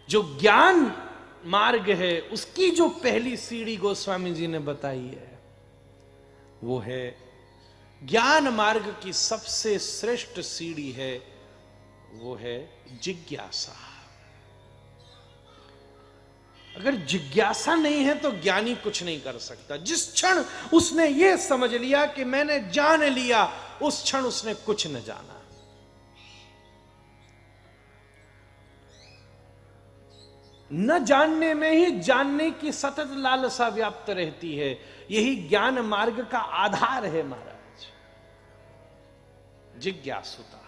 जो ज्ञान मार्ग है उसकी जो पहली सीढ़ी गोस्वामी जी ने बताई है वो है ज्ञान मार्ग की सबसे श्रेष्ठ सीढ़ी है, वो है जिज्ञासा। अगर जिज्ञासा नहीं है तो ज्ञानी कुछ नहीं कर सकता। जिस क्षण उसने ये समझ लिया कि मैंने जान लिया, उस क्षण उसने कुछ न जाना। न जानने में ही जानने की सतत लालसा व्याप्त रहती है। यही ज्ञान मार्ग का आधार है महाराज। जिज्ञासुता,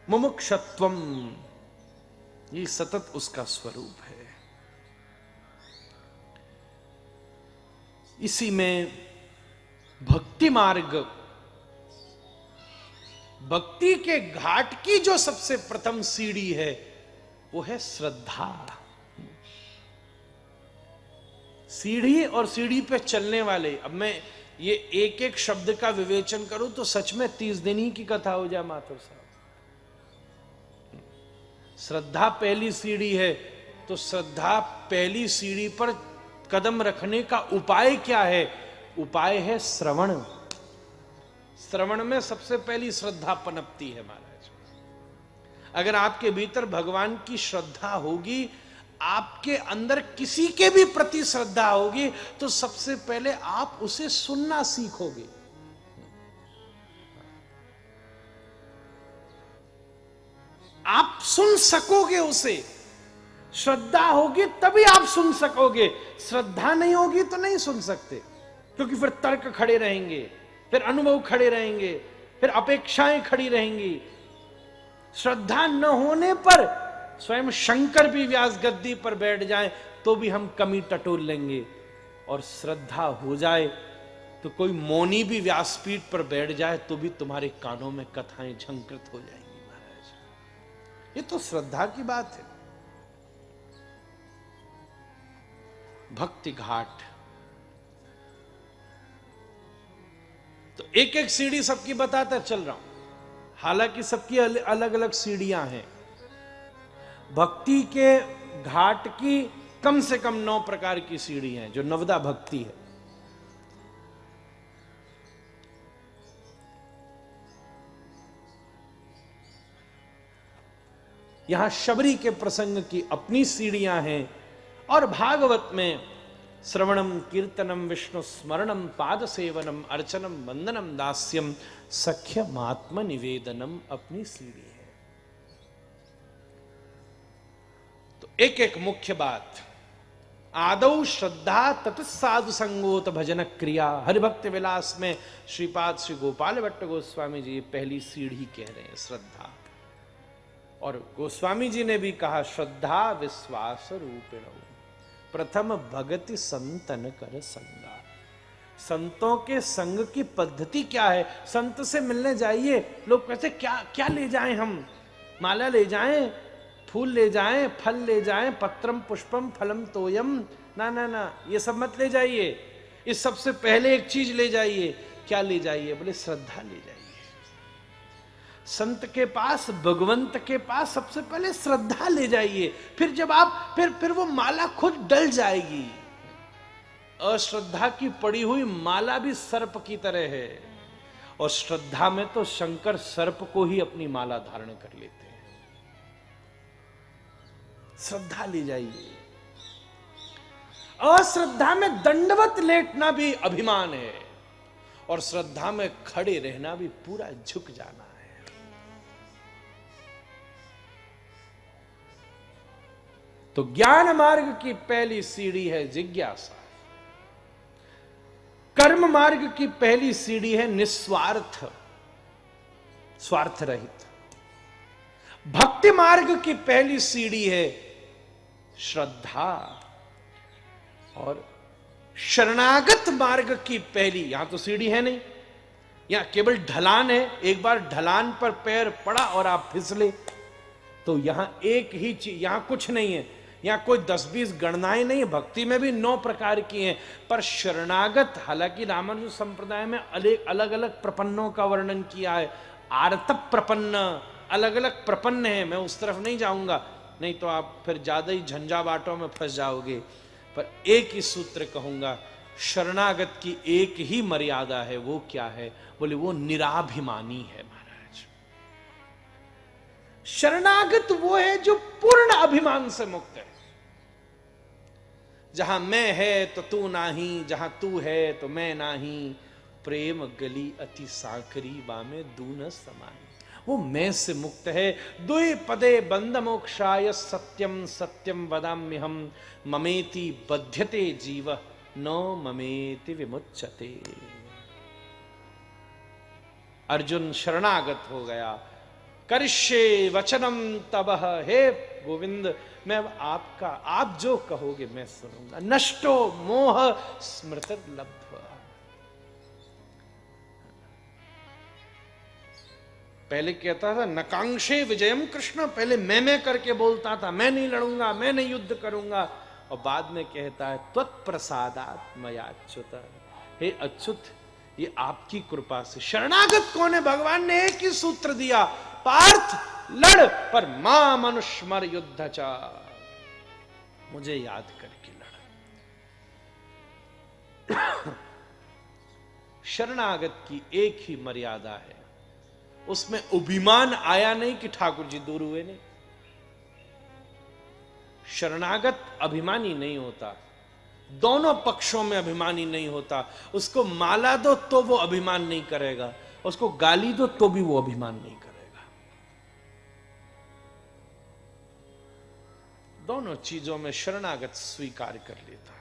मुमुक्षत्वम, ये सतत उसका स्वरूप है। इसी में भक्ति मार्ग, भक्ति के घाट की जो सबसे प्रथम सीढ़ी है वो है श्रद्धा। सीढ़ी और सीढ़ी पे चलने वाले, अब मैं ये एक एक शब्द का विवेचन करूं तो सच में 30 दिन ही की कथा हो जाए माथुर साहब। श्रद्धा पहली सीढ़ी है, तो श्रद्धा पहली सीढ़ी पर कदम रखने का उपाय क्या है? उपाय है श्रवण। श्रवण में सबसे पहली श्रद्धा पनपती है महाराज। अगर आपके भीतर भगवान की श्रद्धा होगी, आपके अंदर किसी के भी प्रति श्रद्धा होगी, तो सबसे पहले आप उसे सुनना सीखोगे। आप सुन सकोगे उसे। श्रद्धा होगी तभी आप सुन सकोगे। श्रद्धा नहीं होगी तो नहीं सुन सकते, क्योंकि फिर तर्क खड़े रहेंगे, फिर अनुभव खड़े रहेंगे, फिर अपेक्षाएं खड़ी रहेंगी। श्रद्धा न होने पर स्वयं शंकर भी व्यास गद्दी पर बैठ जाएं तो भी हम कमी टटोल लेंगे, और श्रद्धा हो जाए तो कोई मौनी भी व्यासपीठ पर बैठ जाए तो भी तुम्हारे कानों में कथाएं झंकृत हो जाएंगी महाराज। ये तो श्रद्धा की बात है। भक्ति घाट, तो एक एक सीढ़ी सबकी बताता चल रहा हूं। हालांकि सबकी अलग अलग सीढ़ियां हैं। भक्ति के घाट की कम से कम 9 प्रकार की सीढ़ी हैं, जो नवदा भक्ति है। यहां शबरी के प्रसंग की अपनी सीढ़ियां हैं, और भागवत में श्रवणम कीर्तनम विष्णु स्मरणम पाद सेवनम अर्चनम वंदनम दास्यम सख्यमात्म निवेदनम अपनी सीढ़ी है। तो एक एक मुख्य बात। आदौ श्रद्धा तत साधु संगोत भजन क्रिया। हरिभक्त विलास में श्रीपाद श्री गोपाल भट्ट गोस्वामी जी पहली सीढ़ी कह रहे हैं, श्रद्धा। और गोस्वामी जी ने भी कहा श्रद्धा विश्वास रूपिण प्रथम भगति संतन कर संगा। संतों के संग की पद्धति क्या है? संत से मिलने जाइए, लोग कहते क्या क्या ले जाएं हम? माला ले जाएं, फूल ले जाएं, फल ले जाएं, पत्रम पुष्पम फलम तोयम। ना ना ना, ये सब मत ले जाइए। इस सबसे पहले एक चीज ले जाइए। क्या ले जाइए? बोले श्रद्धा ले जाइए। संत के पास, भगवंत के पास सबसे पहले श्रद्धा ले जाइए। फिर जब आप फिर वो माला खुद डल जाएगी। अश्रद्धा की पड़ी हुई माला भी सर्प की तरह है, और श्रद्धा में तो शंकर सर्प को ही अपनी माला धारण कर लेते हैं। श्रद्धा ले जाइए। अश्रद्धा में दंडवत लेटना भी अभिमान है, और श्रद्धा में खड़े रहना भी पूरा झुक जाना है। तो ज्ञान मार्ग की पहली सीढ़ी है जिज्ञासा। कर्म मार्ग की पहली सीढ़ी है निस्वार्थ, स्वार्थ रहित। भक्ति मार्ग की पहली सीढ़ी है श्रद्धा, और शरणागत मार्ग की पहली, यहां तो सीढ़ी है नहीं, यहां केवल ढलान है। एक बार ढलान पर पैर पड़ा और आप फिसले, तो यहां एक ही चीज, यहां कुछ नहीं है। यहां कोई 10-20 गणनाएं नहीं है। भक्ति में भी 9 प्रकार की हैं, पर शरणागत, हालांकि रामानुज संप्रदाय में अलग अलग प्रपन्नों का वर्णन किया है। आर्तप प्रपन्न, अलग अलग प्रपन्न है, मैं उस तरफ नहीं जाऊंगा। नहीं तो आप फिर ज्यादा ही झंझावाटों में फंस जाओगे। पर एक ही सूत्र कहूंगा, शरणागत की एक ही मर्यादा है। वो क्या है? बोले वो निराभिमानी है महाराज। शरणागत वो है जो पूर्ण अभिमान से मुक्त है। जहां मैं है तो तू नाही, जहां तू है तो मैं नाही, प्रेम गली अति साकरी बामे दून समानी। वो मैं से मुक्त है। दुई पदे बंद मोक्षाय सत्यम सत्यम वदाम्यहम, ममेति बध्यते जीव नो ममेति विमुच्यते। अर्जुन शरणागत हो गया। करिष्ये वचनम तबह, हे गोविंद मैं अब आपका, आप जो कहोगे मैं सुनूंगा। नष्टो मोह स्मृत लब्ध्वा। पहले कहता था नकांक्षे विजयम कृष्ण, पहले मैं करके बोलता था, मैं नहीं लड़ूंगा, मैं नहीं युद्ध करूंगा। और बाद में कहता है त्वत्प्रसादात् मया अच्युत, हे अच्युत ये आपकी कृपा से। शरणागत कौन है? भगवान ने एक ही सूत्र दिया, पार्थ लड़ पर मां मनुष्मर युद्ध चा, मुझे याद करके लड़। शरणागत की एक ही मर्यादा है, उसमें अभिमान आया नहीं कि ठाकुर जी दूर हुए नहीं। शरणागत अभिमानी नहीं होता, दोनों पक्षों में अभिमानी नहीं होता। उसको माला दो तो वो अभिमान नहीं करेगा, उसको गाली दो तो भी वो अभिमान नहीं करेगा। दोनों चीजों में शरणागत स्वीकार कर लेता।